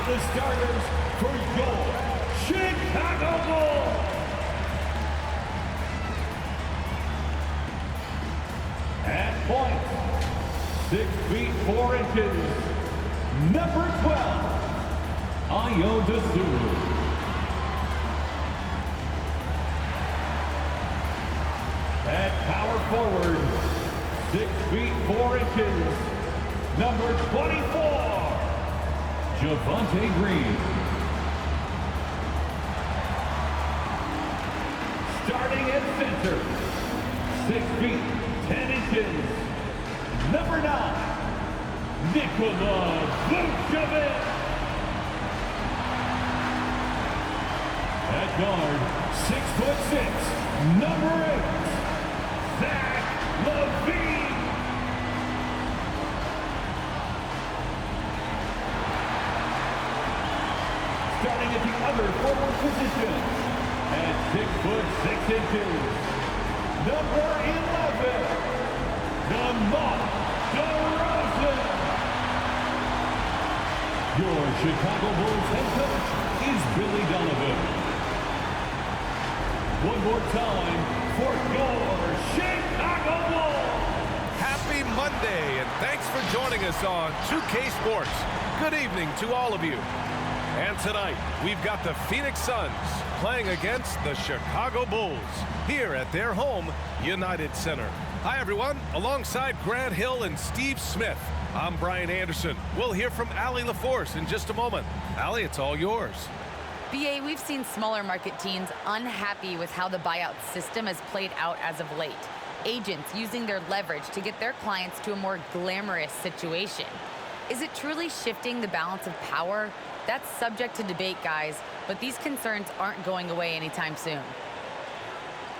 the starters for your Chicago Bulls. At point, 6 feet 4 inches, number 12, Ayo Dazuru. At power forward, 6 feet 4 inches, number 24, Javonte Green. Starting at center, 6 feet 10 inches, number 9, Nikola Vucevic. At guard, 6'6", number 8, Zach LaVine. Starting at the other forward position, at 6'6", number 11, DeMar DeRozan. Your Chicago Bulls head coach is Billy Donovan. One more time for your Chicago Bulls. Happy Monday, and thanks for joining us on 2K Sports. Good evening to all of you. And tonight, we've got the Phoenix Suns playing against the Chicago Bulls here at their home, United Center. Hi, everyone. Alongside Grant Hill and Steve Smith, I'm Brian Anderson. We'll hear from Allie LaForce in just a moment. Allie, it's all yours. BA, we've seen smaller market teams unhappy with how the buyout system has played out as of late. Agents using their leverage to get their clients to a more glamorous situation. Is it truly shifting the balance of power? That's subject to debate, guys, but these concerns aren't going away anytime soon.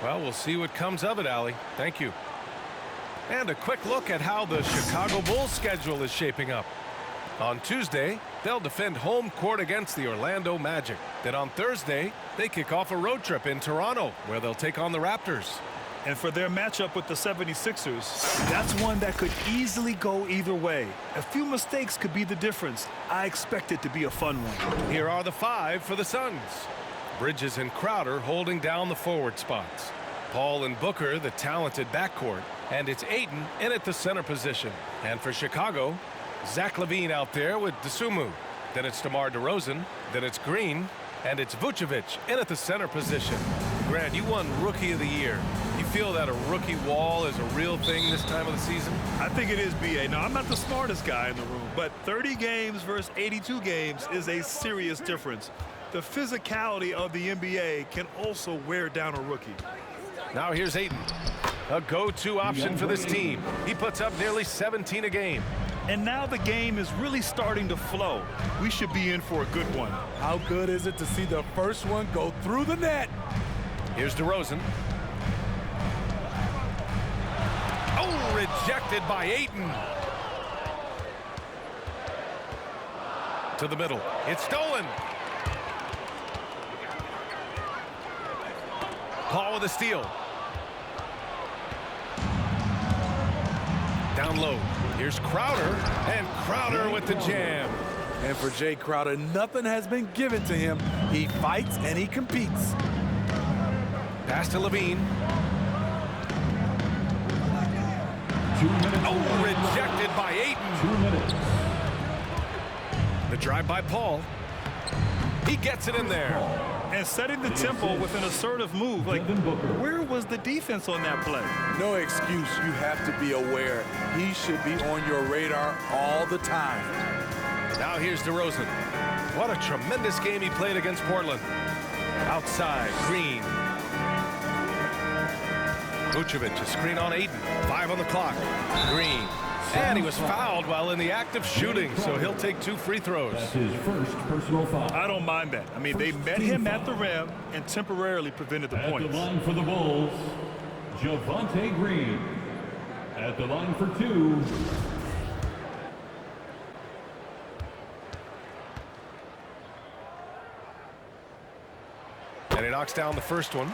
Well, we'll see what comes of it, Allie. Thank you. And a quick look at how the Chicago Bulls schedule is shaping up. On Tuesday, they'll defend home court against the Orlando Magic. Then on Thursday, they kick off a road trip in Toronto, where they'll take on the Raptors. And for their matchup with the 76ers, that's one that could easily go either way. A few mistakes could be the difference. I expect it to be a fun one. Here are the 5 for the Suns. Bridges and Crowder holding down the forward spots. Paul and Booker, the talented backcourt. And it's Ayton in at the center position. And for Chicago, Zach LaVine out there with Dosunmu. Then it's DeMar DeRozan. Then it's Green. And it's Vucevic in at the center position. Grant, you won Rookie of the Year. You feel that a rookie wall is a real thing this time of the season? I think it is, B.A. Now, I'm not the smartest guy in the room, but 30 games versus 82 games is a serious difference. The physicality of the NBA can also wear down a rookie. Now here's Ayton, a go-to option for this team. He puts up nearly 17 a game. And now the game is really starting to flow. We should be in for a good one. How good is it to see the first one go through the net? Here's DeRozan. Oh, rejected by Ayton. To the middle. It's stolen. Paul with a steal. Down low. Here's Crowder, and Crowder with the jam. And for Jay Crowder, nothing has been given to him. He fights and he competes. Pass to LaVine. 2 minutes. Oh, rejected by Ayton. 2 minutes. The drive by Paul. He gets it in there. And setting the tempo with an assertive move. Like, where was the defense on that play? No excuse. You have to be aware. He should be on your radar all the time. Now here's DeRozan. What a tremendous game he played against Portland. Outside, Green. Vucevic, a screen on Ayton. 5 on the clock. Green. And he was fouled while in the act of shooting, so he'll take 2 free throws. That's his first personal foul. I don't mind that. I mean, they met him at the rim and temporarily prevented the points. At the line for the Bulls, Javonte Green. At the line for 2. And he knocks down the first one.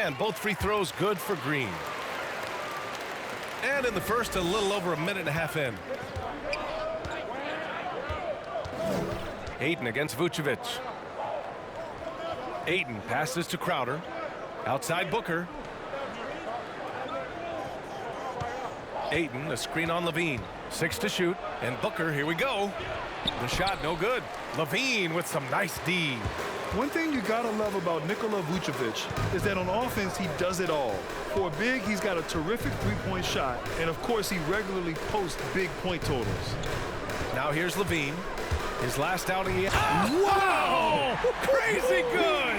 And both free throws good for Green. And in the first, a little over a minute and a half in. Ayton against Vucevic. Ayton passes to Crowder. Outside Booker. Ayton, a screen on Levine. 6 to shoot. And Booker, here we go. The shot no good. Levine with some nice D. One thing you gotta love about Nikola Vucevic is that on offense he does it all. For a big, he's got a terrific three-point shot, and of course he regularly posts big point totals. Now here's Levine. His last outing. Wow! Crazy good!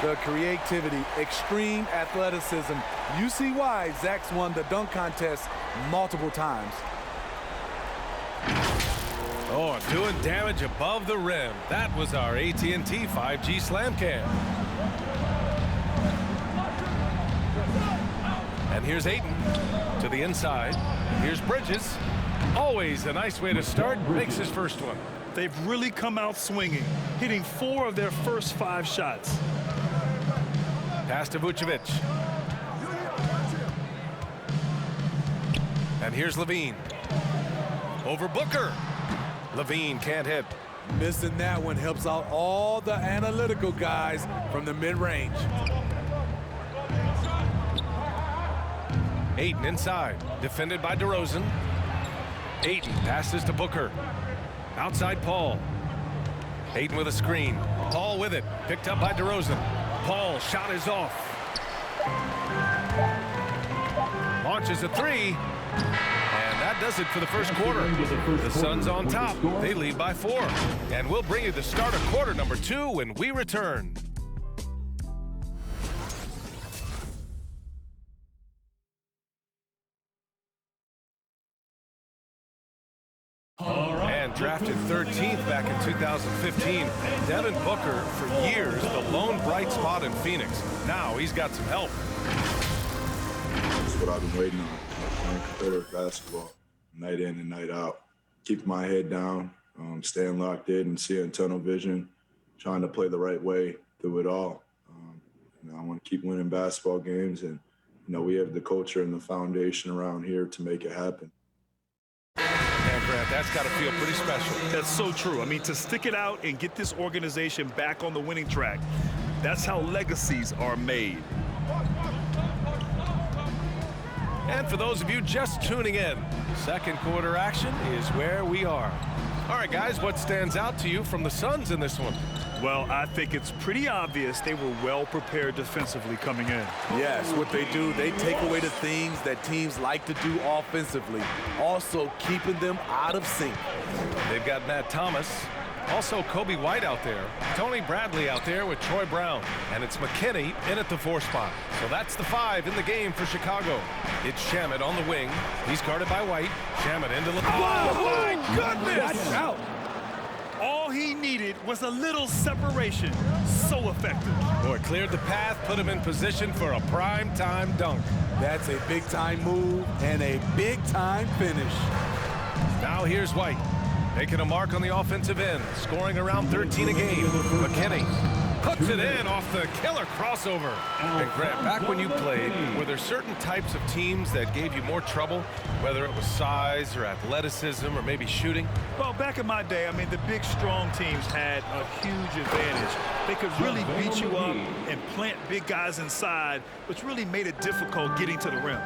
The creativity, extreme athleticism. You see why Zach's won the dunk contest multiple times. Oh, doing damage above the rim. That was our AT&T 5G Slam Cam. And here's Ayton to the inside. Here's Bridges. Always a nice way to start. Makes his first one. They've really come out swinging, hitting 4 of their first 5 shots. Pass to Vucevic. And here's Levine. Over Booker. Levine can't hit. Missing that one helps out all the analytical guys from the mid-range. Ayton inside. Defended by DeRozan. Ayton passes to Booker. Outside Paul. Ayton with a screen. Paul with it. Picked up by DeRozan. Paul shot is off. Launches a 3. And that does it for the first quarter. The Suns on top. They lead by 4. And we'll bring you the start of quarter number 2 when we return. And drafted 13th back in 2015, Devin Booker, for years, the lone bright spot in Phoenix. Now he's got some help. That's what I've been waiting on. Playing competitive basketball, night in and night out. Keep my head down, staying locked in and seeing tunnel vision, trying to play the right way through it all. I want to keep winning basketball games, and we have the culture and the foundation around here to make it happen. And Grant, that's got to feel pretty special. That's so true. I mean, to stick it out and get this organization back on the winning track, that's how legacies are made. And for those of you just tuning in, second quarter action is where we are. All right, guys, what stands out to you from the Suns in this one? Well, I think it's pretty obvious they were well prepared defensively coming in. Yes, what they do, they take away the things that teams like to do offensively, also keeping them out of sync. They've got Matt Thomas, also Kobe White out there, Tony Bradley out there with Troy Brown, and it's McKinney in at the 4 spot. So that's the 5 in the game for Chicago. It's Shamet on the wing. He's guarded by White. Shamet into the... Oh, my goodness! Watch out. All he needed was a little separation. So effective. Boy, cleared the path, put him in position for a prime-time dunk. That's a big-time move and a big-time finish. Now here's White. Making a mark on the offensive end, scoring around 13 a game. McKinney puts it in off the killer crossover. And Grant, back when you played, were there certain types of teams that gave you more trouble, whether it was size or athleticism or maybe shooting? Well, back in my day, I mean, the big, strong teams had a huge advantage. They could really beat you up and plant big guys inside, which really made it difficult getting to the rim.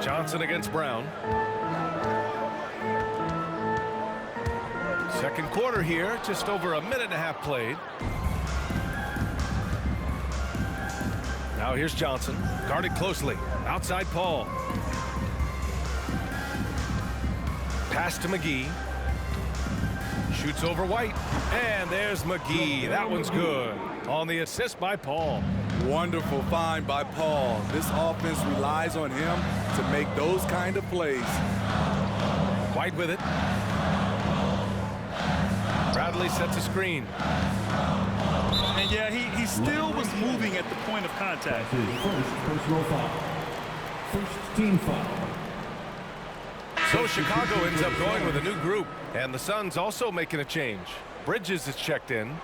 Johnson against Brown. Second quarter here, just over a minute and a half played. Now here's Johnson, guarded closely. Outside Paul. Pass to McGee. Shoots over White. And there's McGee. That one's good. On the assist by Paul. Wonderful find by Paul. This offense relies on him to make those kind of plays. White with it. Bradley sets a screen. And yeah, he still was moving at the point of contact. First personal foul. First team foul. So Chicago ends up going with a new group. And the Suns also making a change. Bridges is checked in.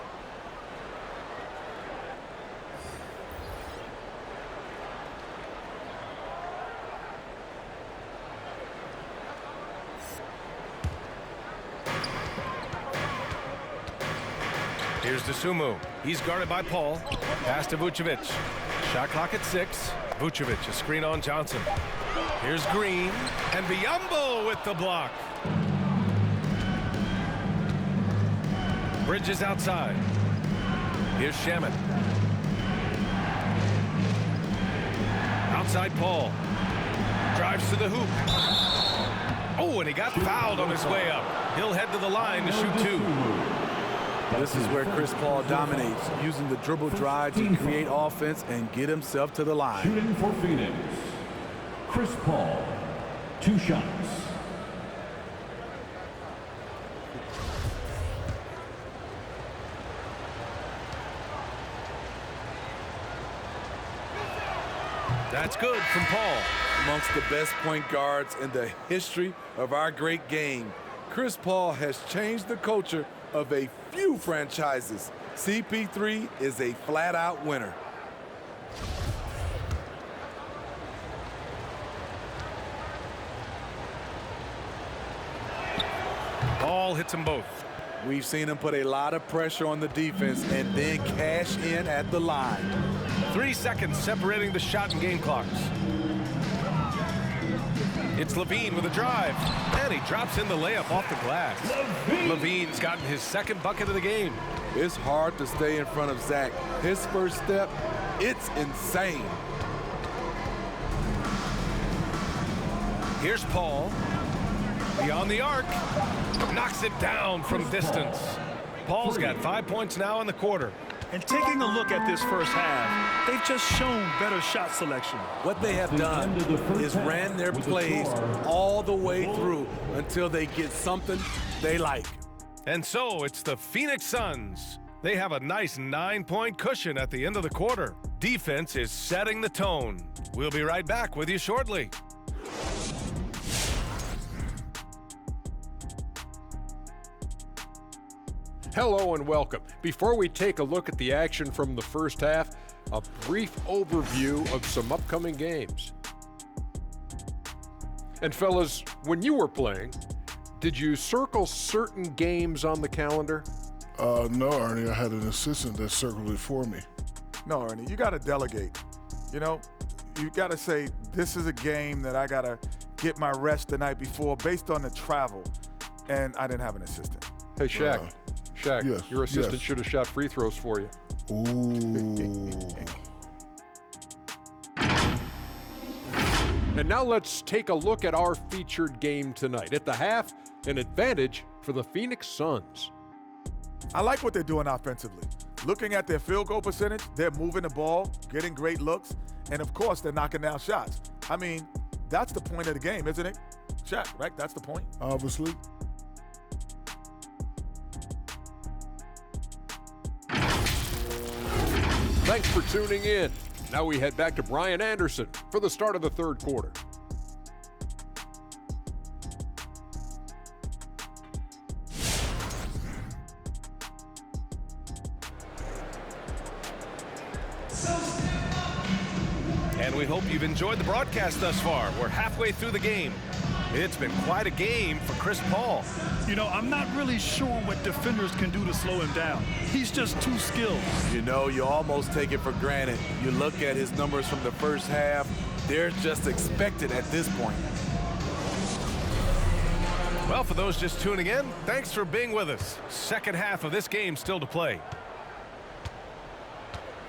Here's DeSumo. He's guarded by Paul. Pass to Vucevic. Shot clock at 6. Vucevic, a screen on Johnson. Here's Green. And Biyombo with the block. Bridges outside. Here's Shamet. Outside Paul. Drives to the hoop. Oh, and he got fouled on his way up. He'll head to the line to shoot 2. This is where Chris Paul dominates, using the dribble drive to create offense and get himself to the line. Shooting for Phoenix, Chris Paul, 2 shots. That's good from Paul. Amongst the best point guards in the history of our great game, Chris Paul has changed the culture of a few franchises. CP3 is a flat-out winner. Paul hits them both. We've seen him put a lot of pressure on the defense and then cash in at the line. 3 seconds separating the shot and game clocks. It's Levine with a drive, and he drops in the layup off the glass. Levine's gotten his 2nd bucket of the game. It's hard to stay in front of Zach. His first step, it's insane. Here's Paul. Beyond the arc. Knocks it down from distance. Paul's got 5 points now in the quarter. And taking a look at this first half, they've just shown better shot selection. What they have done is ran their plays all the way through until they get something they like. And so it's the Phoenix Suns. They have a nice 9-point cushion at the end of the quarter. Defense is setting the tone. We'll be right back with you shortly. Hello and welcome. Before we take a look at the action from the first half, a brief overview of some upcoming games. And fellas, when you were playing, did you circle certain games on the calendar? No, Ernie, I had an assistant that circled it for me. No, Ernie, you got to delegate. You know, you got to say, this is a game that I got to get my rest the night before based on the travel. And I didn't have an assistant. Hey, Shaq. Shaq, yes, your assistant yes. should have shot free throws for you. Ooh. And now let's take a look at our featured game tonight. At the half, an advantage for the Phoenix Suns. I like what they're doing offensively. Looking at their field goal percentage, they're moving the ball, getting great looks, and of course, they're knocking down shots. I mean, that's the point of the game, isn't it? Shaq, right? That's the point. Obviously. Thanks for tuning in. Now we head back to Brian Anderson for the start of the third quarter. And we hope you've enjoyed the broadcast thus far. We're halfway through the game. It's been quite a game for Chris Paul. You know, I'm not really sure what defenders can do to slow him down. He's just too skilled. You know, you almost take it for granted. You look at his numbers from the first half, they're just expected at this point. Well, for those just tuning in, thanks for being with us. Second half of this game still to play.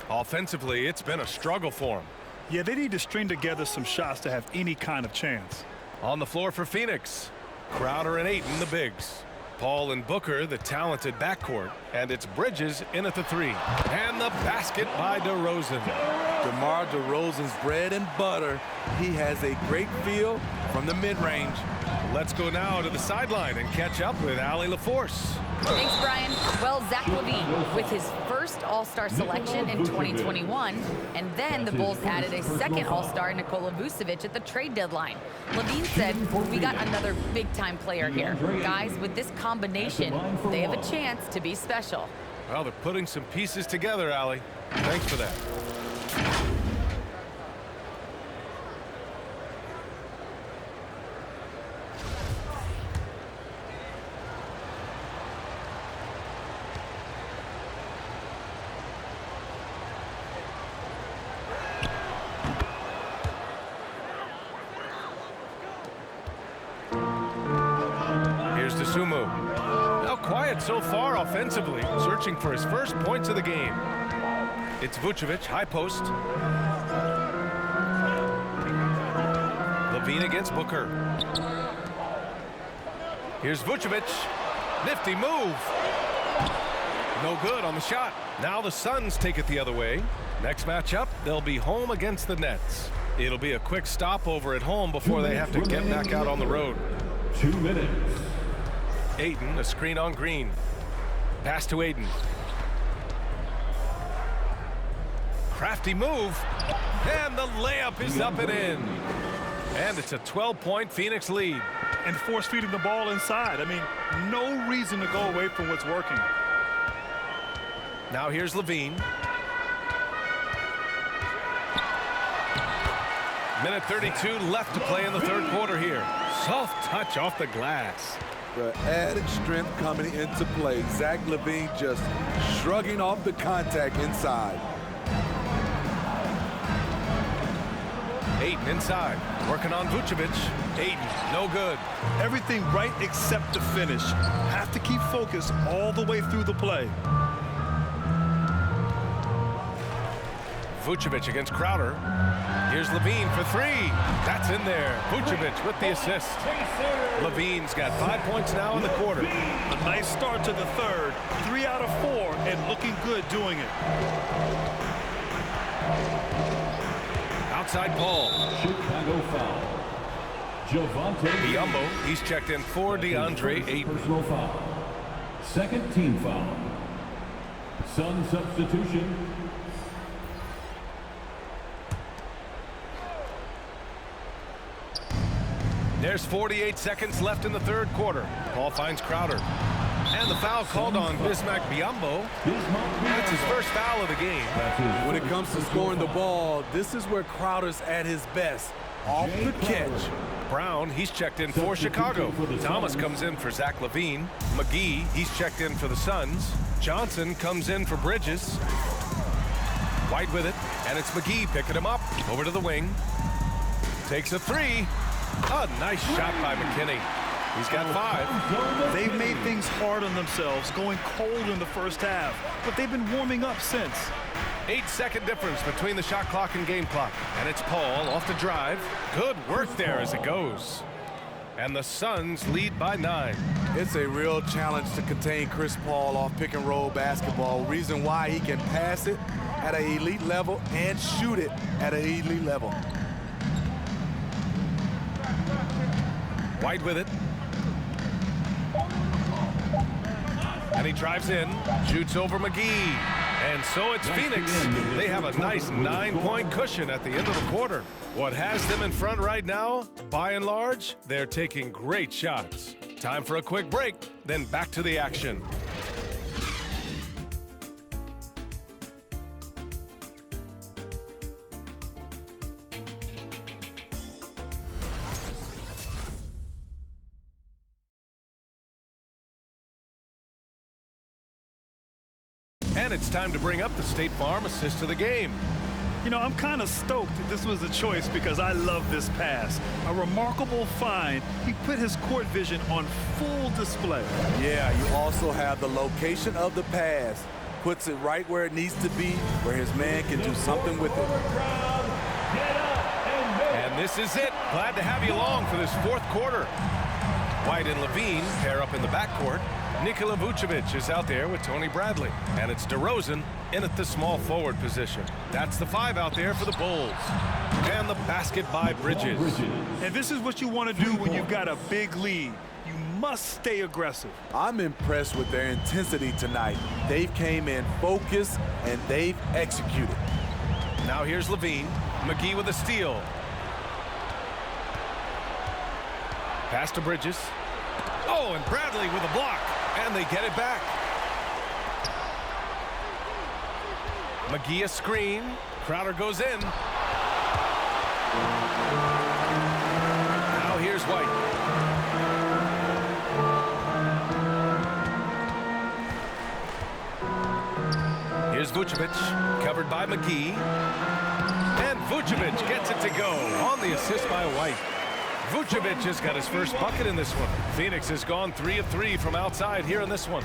Offensively, it's been a struggle for him. Yeah, they need to string together some shots to have any kind of chance. On the floor for Phoenix, Crowder and Ayton, the bigs. Paul and Booker, the talented backcourt. And it's Bridges in at the 3. And the basket by DeRozan. DeMar DeRozan's bread and butter. He has a great feel from the mid-range. Let's go now to the sideline and catch up with Allie LaForce. Thanks, Brian. Well, Zach LaVine with his first All-Star selection in 2021, and then the Bulls added a second All-Star, Nikola Vucevic, at the trade deadline. LaVine said, "We got another big-time player here. Guys, with this combination, they have a chance to be special." Well, they're putting some pieces together, Allie. Thanks for that. so far offensively, searching for his first points of the game. It's Vucevic, high post. Levine against Booker. Here's Vucevic. Nifty move. No good on the shot. Now the Suns take it the other way. Next matchup, they'll be home against the Nets. It'll be a quick stopover at home before they have to get back out on the road. 2 minutes. Ayton, a screen on Green. Pass to Ayton. Crafty move. And the layup is up and in. And it's a 12-point Phoenix lead. And force feeding the ball inside. I mean, no reason to go away from what's working. Now here's Levine. Minute 32 left to play in the third quarter here. Soft touch off the glass. The added strength coming into play. Zach LaVine just shrugging off the contact inside. Ayton inside, working on Vucevic. Ayton, no good. Everything right except the finish. Have to keep focus all the way through the play. Vucevic against Crowder. Here's Levine for three. That's in there. Vucevic with the assist. Levine's got 5 points now in the quarter. A nice start to the third. 3 out of 4 and looking good doing it. Outside Paul. Chicago foul. Javonte Biyombo, he's checked in for DeAndre Ayton. Personal foul. Second team foul. Sun substitution. There's 48 seconds left in the third quarter. Paul finds Crowder. And the foul called on Bismack Biyombo. That's his first foul of the game. When it comes to scoring the ball, this is where Crowder's at his best. Off the catch. Brown, he's checked in for Chicago. Thomas comes in for Zach LaVine. McGee, he's checked in for the Suns. Johnson comes in for Bridges. White with it, and it's McGee picking him up. Over to the wing. Takes a three. A nice shot by McKinney. He's got 5. They've made things hard on themselves, going cold in the first half, but they've been warming up since. 8-second difference between the shot clock and game clock. And it's Paul off the drive. Good work there as it goes. And the Suns lead by 9. It's a real challenge to contain Chris Paul off pick and roll basketball. Reason why he can pass it at an elite level and shoot it at an elite level. White with it. And he drives in, shoots over McGee. And so it's Phoenix. They have a nice 9-point cushion at the end of the quarter. What has them in front right now, by and large, they're taking great shots. Time for a quick break, then back to the action. And it's time to bring up the State Farm assist of the game. You know, I'm kind of stoked that this was a choice because I love this pass. A remarkable find. He put his court vision on full display. Yeah, you also have the location of the pass. Puts it right where it needs to be, where his man can do something with it. And this is it. Glad to have you along for this fourth quarter. White and Levine pair up in the backcourt. Nikola Vucevic is out there with Tony Bradley. And it's DeRozan in at the small forward position. That's the 5 out there for the Bulls. And the basket by Bridges. And this is what you want to do when you've got a big lead. You must stay aggressive. I'm impressed with their intensity tonight. They've came in focused and they've executed. Now here's Levine. McGee with a steal. Pass to Bridges. Oh, and Bradley with a block. And they get it back. McGee a screen. Crowder goes in. Now here's White. Here's Vucevic, covered by McGee. And Vucevic gets it to go on the assist by White. Vucevic has got his first bucket in this one. Phoenix has gone 3 of 3 from outside here in this one.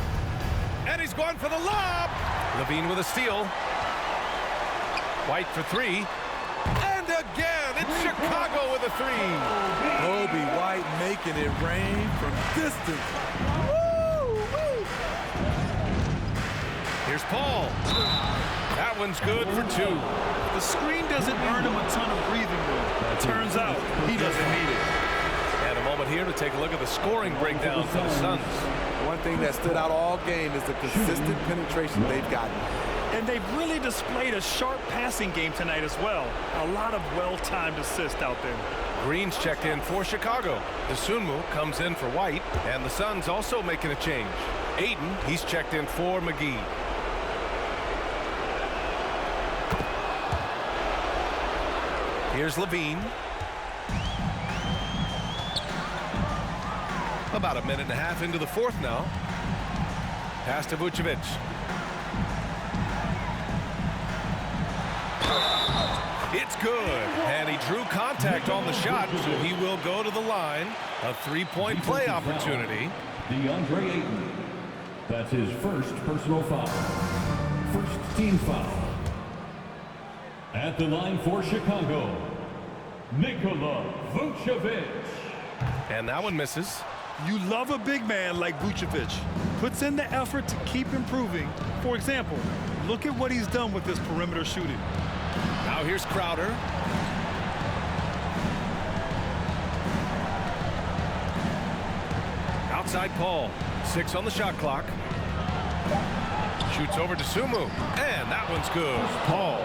And he's going for the lob. Levine with a steal. White for three. And again, it's Chicago with a three. Kobe White making it rain from distance. Woo! Here's Paul. That one's good for two. The screen doesn't earn him a ton of breathing room. Turns out he doesn't need it. And a moment here to take a look at the scoring breakdown for the Suns. One thing that stood out all game is the consistent penetration they've gotten. And they've really displayed a sharp passing game tonight as well. A lot of well-timed assists out there. Green's checked in for Chicago. Dosunmu comes in for White. And the Suns also making a change. Aiden, he's checked in for McGee. Here's Levine. About a minute and a half into the fourth now. Pass to Vucevic. It's good. And he drew contact on the shot, so he will go to the line. A three-point play opportunity. DeAndre Ayton. That's his first personal foul. First team foul. At the line for Chicago, Nikola Vucevic. And that one misses. You love a big man like Vucevic. Puts in the effort to keep improving. For example, look at what he's done with this perimeter shooting. Now here's Crowder. Outside Paul. 6 on the shot clock. Shoots over to Sumu. And that one's good. Paul.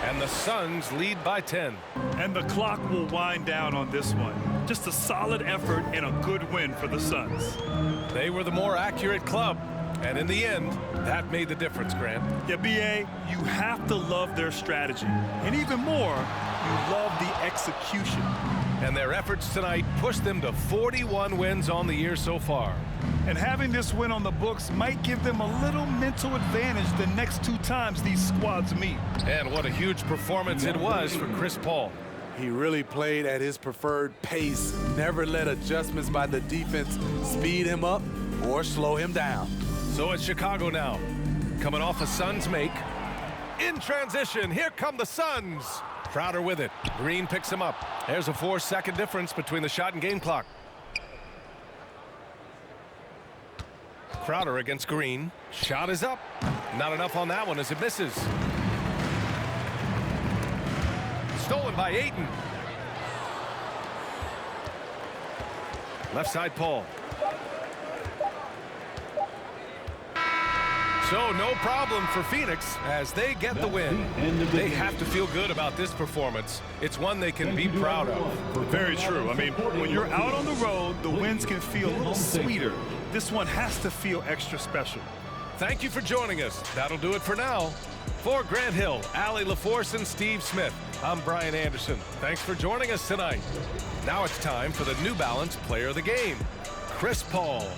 And the Suns lead by 10. And the clock will wind down on this one. Just a solid effort and a good win for the Suns. They were the more accurate club. And in the end, that made the difference, Grant. Yeah, B.A., you have to love their strategy. And even more, you love the execution. And their efforts tonight pushed them to 41 wins on the year so far. And having this win on the books might give them a little mental advantage the next 2 times these squads meet. And what a huge performance it was for Chris Paul. He really played at his preferred pace, never let adjustments by the defense speed him up or slow him down. So it's Chicago now, coming off a Suns make. In transition, here come the Suns. Crowder with it. Green picks him up. There's a 4-second difference between the shot and game clock. Crowder against Green. Shot is up. Not enough on that one as it misses. Stolen by Ayton. Left side Paul. So no problem for Phoenix as they get the win. They have to feel good about this performance. It's one they can be proud of. Very true. I mean, when you're out on the road, the wins can feel a little sweeter. This one has to feel extra special. Thank you for joining us. That'll do it for now. For Grant Hill, Allie LaForce, and Steve Smith, I'm Brian Anderson. Thanks for joining us tonight. Now it's time for the New Balance Player of the Game, Chris Paul.